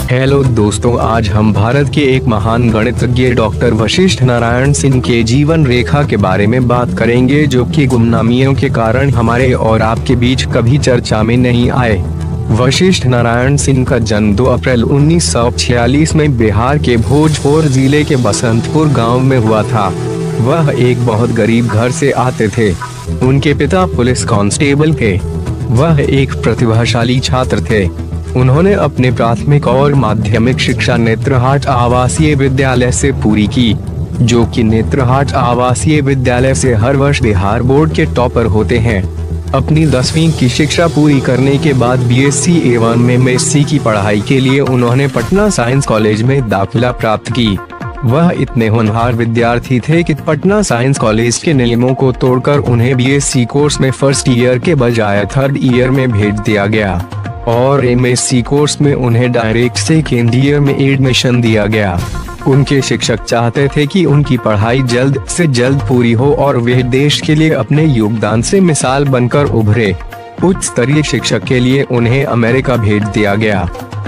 Hello दोस्तों, आज हम भारत के एक महान गणितज्ञ डॉक्टर वशिष्ठ नारायण सिंह के जीवन रेखा के बारे में बात करेंगे, जो कि गुमनामियों के कारण हमारे और आपके बीच कभी चर्चा में नहीं आए। वशिष्ठ नारायण सिंह का जन्म 2 अप्रैल 1946 में बिहार के भोजपुर जिले के बसंतपुर गांव में हुआ था। वह एक बहुत गरीब घर से आते थे। उनके पिता पुलिस कांस्टेबल थे। वह एक प्रतिभाशाली छात्र थे। उन्होंने अपने प्राथमिक और माध्यमिक शिक्षा नेत्रहाट आवासीय विद्यालय से पूरी की, जो कि नेत्रहाट आवासीय विद्यालय से हर वर्ष बिहार बोर्ड के टॉपर होते हैं। अपनी 10वीं की शिक्षा पूरी करने के बाद बीएससी एवं एमएससी की पढ़ाई के लिए उन्होंने पटना साइंस कॉलेज में दाखिला प्राप्त की। वह इतने होनहार विद्यार्थी थे कि पटना साइंस कॉलेज के नियमों को तोड़कर उन्हें बीएससी कोर्स में फर्स्ट ईयर के बजाय थर्ड ईयर में भेज दिया गया और एमएससी कोर्स में उन्हें डायरेक्ट सेकेंड ईयर में एडमिशन दिया गया। उनके शिक्षक चाहते थे कि उनकी पढ़ाई जल्द से जल्द पूरी हो और वे देश के लिए अपने योगदान से मिसाल बनकर उभरे। उच्च स्तरीय शिक्षक के लिए उन्हें अमेरिका भेज दिया गया।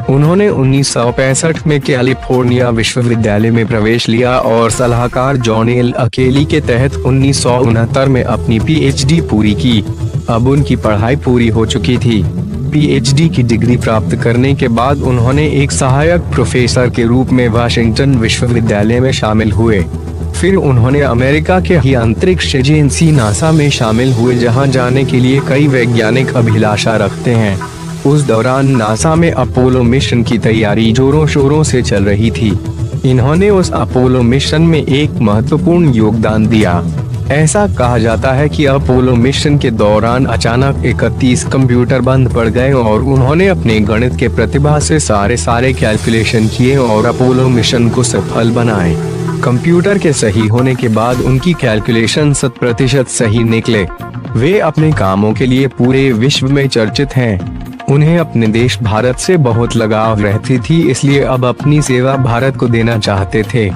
उन्होंने 1965 में कैलिफोर्निया विश्वविद्यालय में प्रवेश लिया और सलाहकार जॉन एल अकेली के तहत 1969 में अपनी पीएचडी पूरी की। अब उनकी पढ़ाई पूरी हो चुकी थी। पीएचडी की डिग्री प्राप्त करने के बाद उन्होंने एक सहायक प्रोफेसर के रूप में वाशिंगटन विश्वविद्यालय में शामिल हुए। फिर उन्होंने अमेरिका के ही अंतरिक्ष एजेंसी नासा में शामिल हुए, जहां जाने के लिए कई वैज्ञानिक अभिलाषा रखते हैं। उस दौरान नासा में अपोलो मिशन की तैयारी जोरों शोरों से चल रही थी। इन्होंने उस अपोलो मिशन में एक महत्वपूर्ण योगदान दिया। ऐसा कहा जाता है कि अपोलो मिशन के दौरान अचानक 31 कंप्यूटर बंद पड़ गए और उन्होंने अपने गणित के प्रतिभा से सारे कैलकुलेशन किए और अपोलो मिशन को सफल बनाए। कंप्यूटर के सही होने के बाद उनकी कैलकुलेशन 100% सही निकले। वे अपने कामों के लिए पूरे विश्व में चर्चित हैं। उन्हें अपने देश भारत से बहुत लगाव रहती थी, इसलिए अब अपनी सेवा भारत को देना चाहते थे।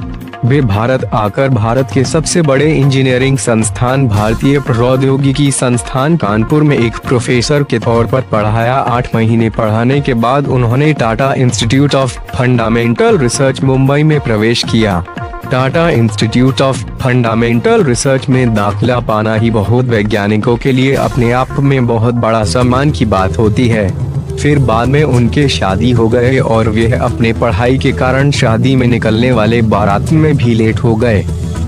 वे भारत आकर भारत के सबसे बड़े इंजीनियरिंग संस्थान भारतीय प्रौद्योगिकी संस्थान कानपुर में एक प्रोफेसर के तौर पर पढ़ाया। 8 महीने पढ़ाने के बाद उन्होंने Tata institute of fundamental research Mumbai में प्रवेश किया। Tata institute of fundamental research में दाखिला पाना ही बहुत वैज्ञानिकों के लिए अपने आप में बहुत बड़ा सम्मान की बात होती है। फिर बाद में उनके शादी हो गए और वे अपने पढ़ाई के कारण शादी में निकलने वाले बारात में भी लेट हो गए।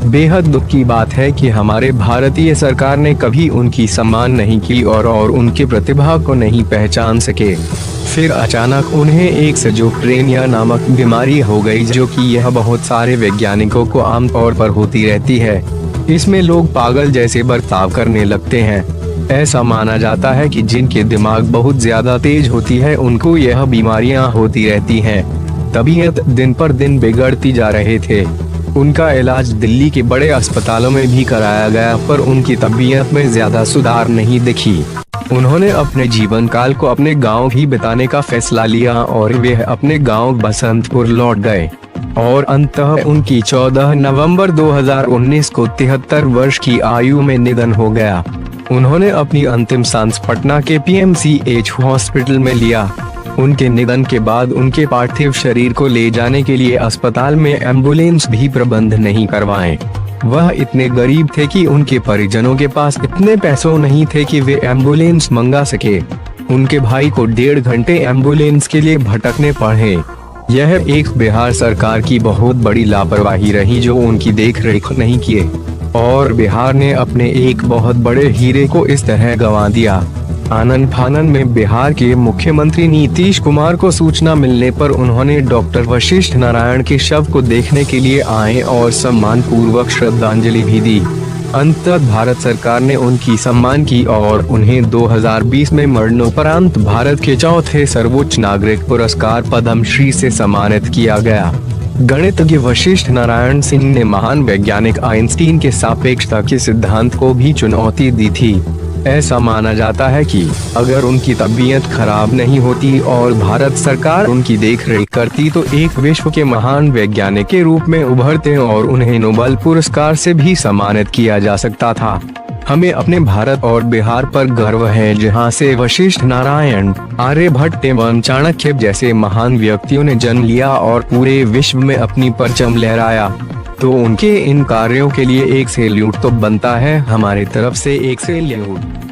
बेहद दुख की बात है कि हमारे भारतीय सरकार ने कभी उनकी सम्मान नहीं की और उनकी प्रतिभा को नहीं पहचान सके। फिर अचानक उन्हें एक सिजोफ्रेनिया नामक बीमारी हो गई, जो कि यह बहुत सारे वैज्ञानिकों को आमतौर पर होती रहती है। इसमें लोग पागल जैसे बर्ताव करने लगते हैं। ऐसा माना जाता है कि जिनके दिमाग बहुत ज्यादा तेज होती है उनको यह बीमारियां होती रहती हैं। तबीयत दिन पर दिन बिगड़ती जा रहे थे। उनका इलाज दिल्ली के बड़े अस्पतालों में भी कराया गया, पर उनकी तबीयत में ज्यादा सुधार नहीं दिखी। उन्होंने अपने जीवन काल को अपने गांव ही बिताने का फैसला लिया और वे अपने गांव बसंतपुर लौट गए और अंततः उनकी 14 नवंबर 2019 को 73 वर्ष की आयु में निधन हो गया। उन्होंने अपनी अंतिम सांस पटना के पीएमसीएच हॉस्पिटल में लिया। उनके निधन के बाद उनके पार्थिव शरीर को ले जाने के लिए अस्पताल में एम्बुलेंस भी प्रबंध नहीं करवाए। वह इतने गरीब थे कि उनके परिजनों के पास इतने पैसों नहीं थे कि वे एम्बुलेंस मंगा सके। उनके भाई को 1.5 घंटे एम्बुलेंस के लिए भटकने पड़े। यह एक बिहार सरकार की बहुत बड़ी लापरवाही रही, जो उनकी देखरेख नहीं किए और बिहार ने अपने एक बहुत बड़े हीरे को इस तरह गंवा दिया। आनन फानन में बिहार के मुख्यमंत्री नीतीश कुमार को सूचना मिलने पर उन्होंने डॉक्टर वशिष्ठ नारायण के शव को देखने के लिए आए और सम्मान पूर्वक श्रद्धांजलि भी दी। अंततः भारत सरकार ने उनकी सम्मान की और उन्हें 2020 में मरणोपरांत भारत के चौथे सर्वोच्च नागरिक पुरस्कार पद्मश्री से सम्मानित किया गया। गणितज्ञ वशिष्ठ नारायण सिंह ने महान वैज्ञानिक आइंस्टीन के सापेक्षता के सिद्धांत को भी चुनौती दी थी। ऐसा माना जाता है कि अगर उनकी तबीयत खराब नहीं होती और भारत सरकार उनकी देखरेख करती तो एक विश्व के महान वैज्ञानिक के रूप में उभरते और उन्हें नोबेल पुरस्कार से भी सम्मानित किया जा सकता था। हमें अपने भारत और बिहार पर गर्व है, जहां से वशिष्ठ नारायण, आर्यभट्ट एवं चाणक्य जैसे महान व्यक्तियों ने जन्म लिया और पूरे विश्व में अपनी परचम लहराया। तो उनके इन कार्यों के लिए एक सैल्यूट तो बनता है, हमारी तरफ से एक सैल्यूट।